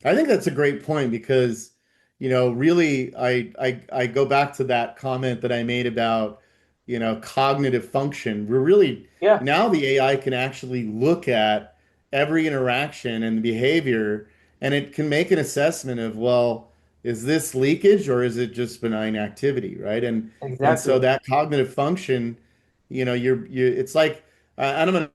I think that's a great point because, really, I go back to that comment that I made about, cognitive function. We're really Yeah, now the AI can actually look at every interaction and behavior, and it can make an assessment of, well, is this leakage or is it just benign activity, right? And so exactly. that cognitive function, it's like I don't know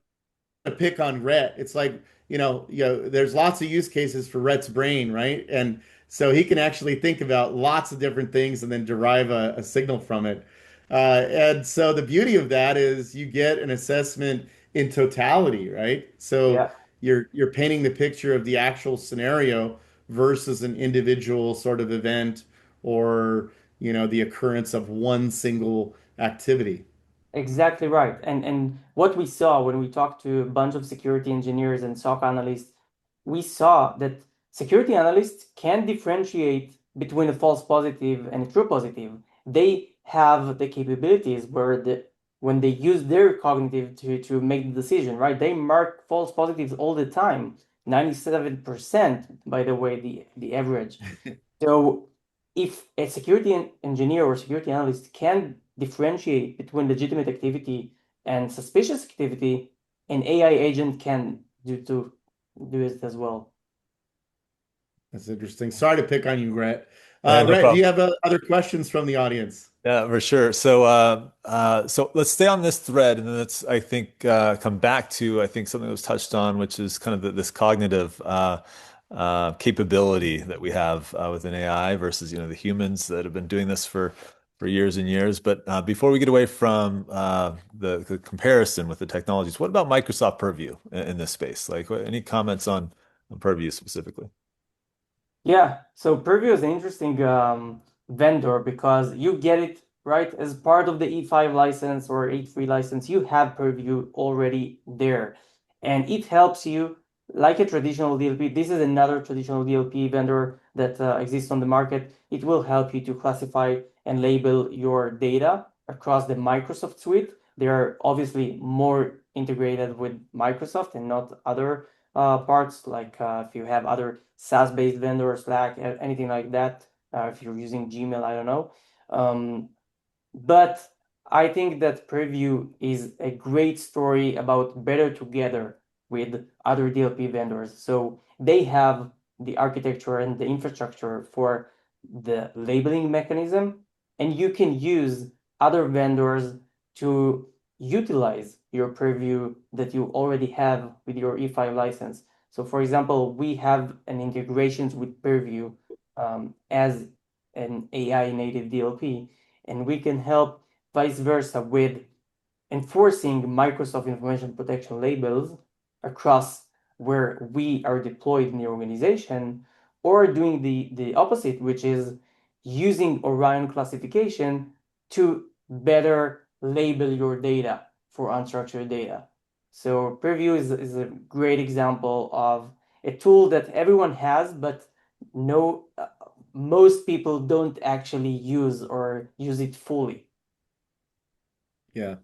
to pick on Rhett. It's like, there's lots of use cases for Rhett's brain, right? And so he can actually think about lots of different things and then derive a signal from it. And so the beauty of that is you get an assessment in totality, right? So Yeah. you're painting the picture of the actual scenario versus an individual sort of event or, the occurrence of one single activity. Exactly right. And what we saw when we talked to a bunch of security engineers and SOC analysts, we saw that security analysts can differentiate between a false positive and a true positive. They have the capabilities where when they use their cognitive to make the decision, right? They mark false positives all the time. 97%, by the way, the average. So if a engineer or security analyst can differentiate between legitimate activity and suspicious activity, an AI agent can do it as well. That's interesting. Sorry to pick on you, Rhett. No Rhett, do problem. you have other questions from the audience? Yeah, for sure. So let's stay on this thread, and then let's, I think, come back to, I think, something that was touched on, which is kind of this cognitive capability that we have within AI versus, the humans that have been doing this for years and years. But before we get away from the comparison with the technologies, what about Microsoft Purview in this space? Like, any comments on Purview specifically? Yeah, so Purview is an interesting vendor because you get it right as part of the E5 license or E3 license. You have Purview already there, and it helps you like a traditional DLP. This is another traditional DLP vendor that exists on the market. It will help you to classify and label your data across the Microsoft suite. They are obviously more integrated with Microsoft and not other parts, like if you have other SaaS-based vendors, Slack, anything like that. If you're using Gmail, I don't know. Um, but I think that Preview is a great story about better together with other DLP vendors. So they have the architecture and the infrastructure for the labeling mechanism, and you can use other vendors to utilize your Preview that you already have with your E5 license. So for example, we have an integrations with Purview as an AI native DLP, and we can help vice versa with enforcing Microsoft information protection labels across where we are deployed in the organization, or doing the opposite, which is using Orion classification to better label your data for unstructured data. So Preview is a great example of a tool that everyone has, but no, most people don't actually use or use it fully. Yeah.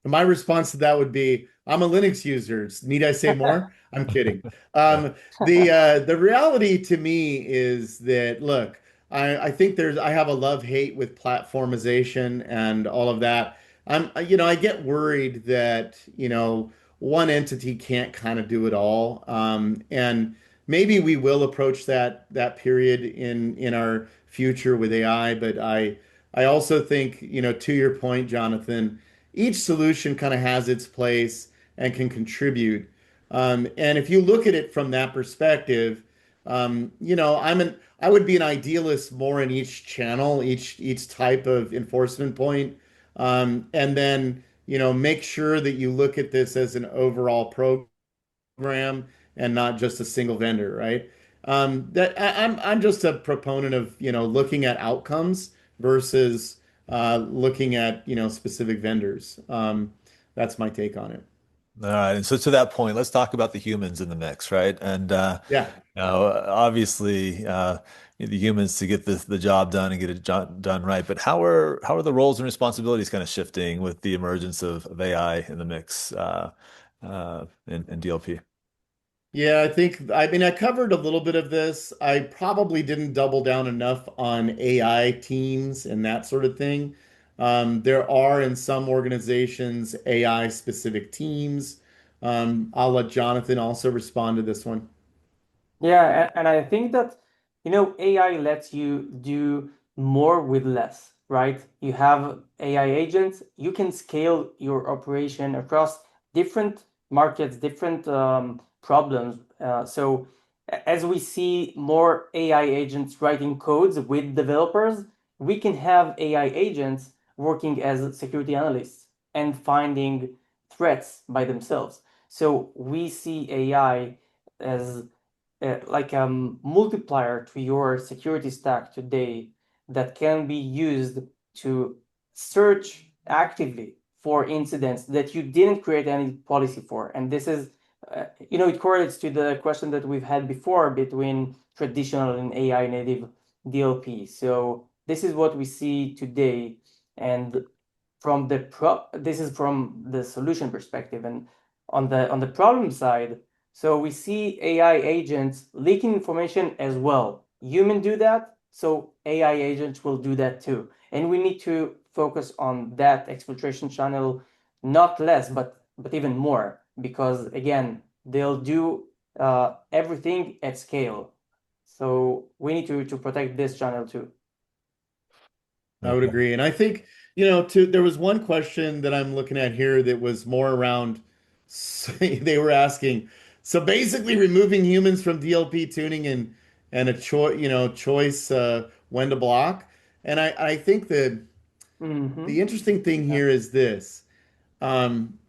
And my response to that would be, I'm a Linux user. Need I say more? I'm kidding. Yeah. The reality to me is that, look, I think I have a love-hate with platformization and all of that. I get worried that, one entity can't kind of do it all. And maybe we will approach that period in our future with AI, but I also think, to your point, Jonathan, each solution kind of has its place and can contribute. And if you look at it from that perspective, I would be an idealist more in each channel, each type of enforcement point, and then make sure that you look at this as an overall program and not just a single vendor, right? I'm just a proponent of looking at outcomes versus looking at specific vendors. That's my take on it. All right. And so to that point, let's talk about the humans in the mix, right? And Yeah. obviously, the humans to get the job done and get it done right. But how are the roles and responsibilities kind of shifting with the emergence of AI in the mix in DLP? Yeah, I mean, I covered a little bit of this. I probably didn't double down enough on AI teams and that sort of thing. There are in some organizations AI specific teams. I'll let Jonathan also respond to this one. Yeah, and I think that, AI lets you do more with less, right? You have AI agents, you can scale your operation across different markets, different problems. So as we see more AI agents writing codes with developers, we can have AI agents working as security analysts and finding threats by themselves. So we see AI as like a multiplier to your security stack today that can be used to search actively for incidents that you didn't create any policy for. And this is, it correlates to the question that we've had before between traditional and AI native DLP. So this is what we see today. And this is from the solution perspective. And on the problem side, so we see AI agents leaking information as well. Humans do that, so AI agents will do that too. And we need to focus on that exfiltration channel, not less, but even more, because again, they'll do everything at scale. So we need to protect this channel too. I would Okay. agree. And I think, there was one question that I'm looking at here that was more around, they were asking, so basically removing humans from DLP tuning and a choice when to block. And I think that the Mm-hmm. interesting thing here is this.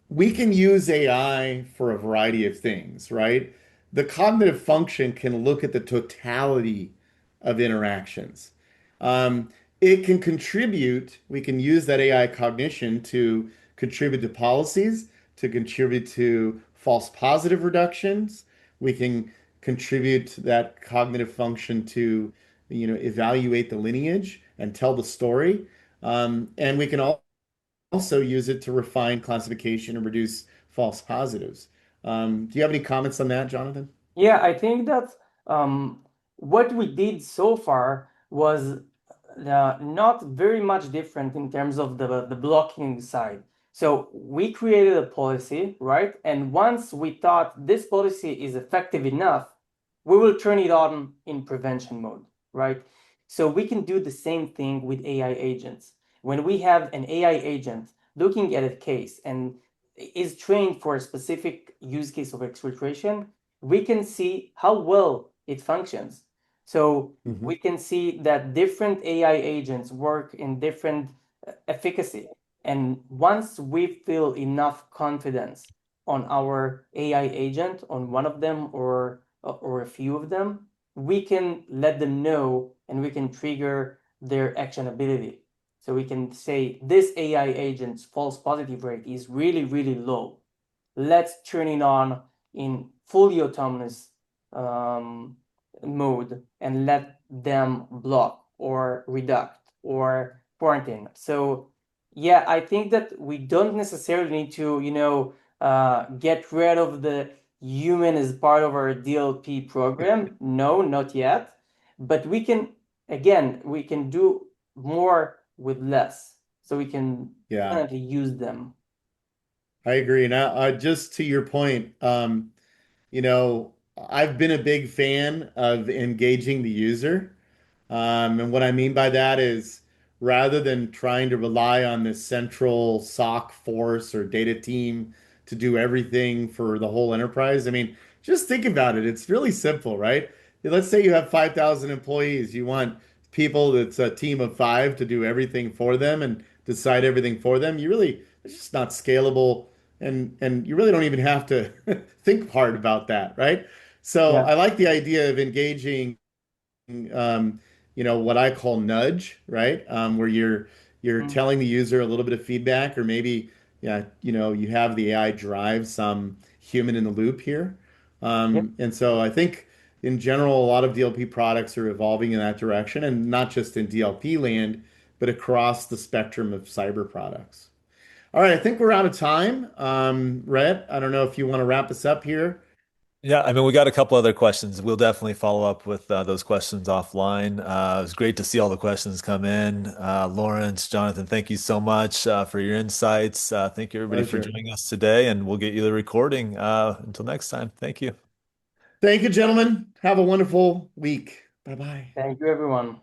We can use AI for a variety of things, right? The cognitive function can look at the totality of interactions. Um, it can contribute, we can use that AI cognition to contribute to policies, to contribute to false positive reductions. We can contribute that cognitive function to, evaluate the lineage and tell the story. And we can also use it to refine classification and reduce false positives. Do you have any comments on that, Jonathan? Yeah, I think that what we did so far was not very much different in terms of the blocking side. So we created a policy, right? And once we thought this policy is effective enough, we will turn it on in prevention mode, right? So we can do the same thing with AI agents. When we have an AI agent looking at a case and is trained for a specific use case of exfiltration, we can see how well it functions. So Hmm. we can see that different AI agents work in different efficacy. And once we feel enough confidence on our AI agent, on one of them or a few of them, we can let them know and we can trigger their actionability. So we can say this AI agent's false positive rate is really, really low. Let's turn it on in fully autonomous mode and let them block or reduct or quarantine. So yeah, I think that we don't necessarily need to, get rid of the human as part of our DLP program. No, not yet. But we can do more with less. So we can Yeah, definitely use them. I agree. Now, just to your point, I've been a big fan of engaging the user. And what I mean by that is rather than trying to rely on this central SOC force or data team to do everything for the whole enterprise, I mean, just think about it. It's really simple, right? Let's say you have 5,000 employees. You want people that's a team of five to do everything for them and decide everything for them. It's just not scalable. And you really don't even have to think hard about that, right? So Yeah. I like the idea of engaging what I call nudge, right? Where you're Mm. telling the user a little bit of feedback, or maybe, yeah, you have the AI drive some human in the loop here. Yep. And so I think in general, a lot of DLP products are evolving in that direction, and not just in DLP land, but across the spectrum of cyber products. All right, I think we're out of time. Rhett, I don't know if you want to wrap us up here. Yeah, I mean, we got a couple other questions. We'll definitely follow up with those questions offline. It was great to see all the questions come in. Lawrence, Jonathan, thank you so much for your insights. Thank you, everybody, for Pleasure. joining us today, and we'll get you the recording. Until next time, thank you. Thank you, gentlemen. Have a wonderful week. Bye bye. Thank you, everyone.